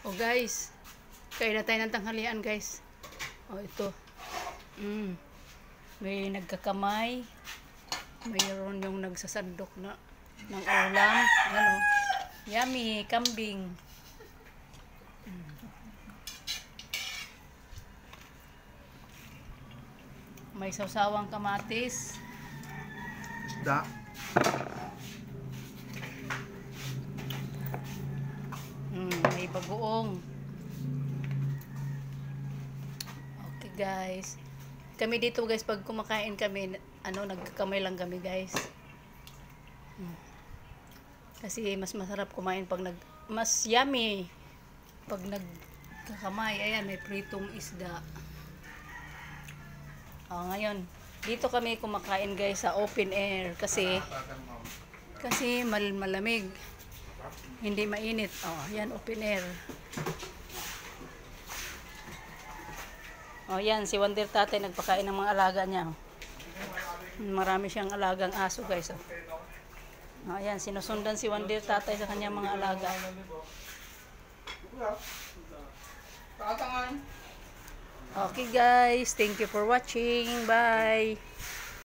Oh guys, kain na tayo ng tanghalian guys. Oh ito. May nagkakamay. Mayroon yung nagsasandok na ng ulam. Ano? Yummy, kambing. May sawsawang kamatis. Da. May bagoong. Okay guys. Kami dito guys pag kumakain kami, nagkakamay lang kami guys. Kasi mas masarap kumain pag mas yummy pag nagkakamay. Ayan, may pritong isda. Ngayon, dito kami kumakain guys sa open air kasi malamig. Hindi mainit. Yan open air. Yan si Wonder Tatay nagpakain ng mga alaga niya. Marami siyang alagang aso guys. Yan, sinusundan si Wonder Tatay sa kanyang mga alaga. Okay guys, thank you for watching. Bye.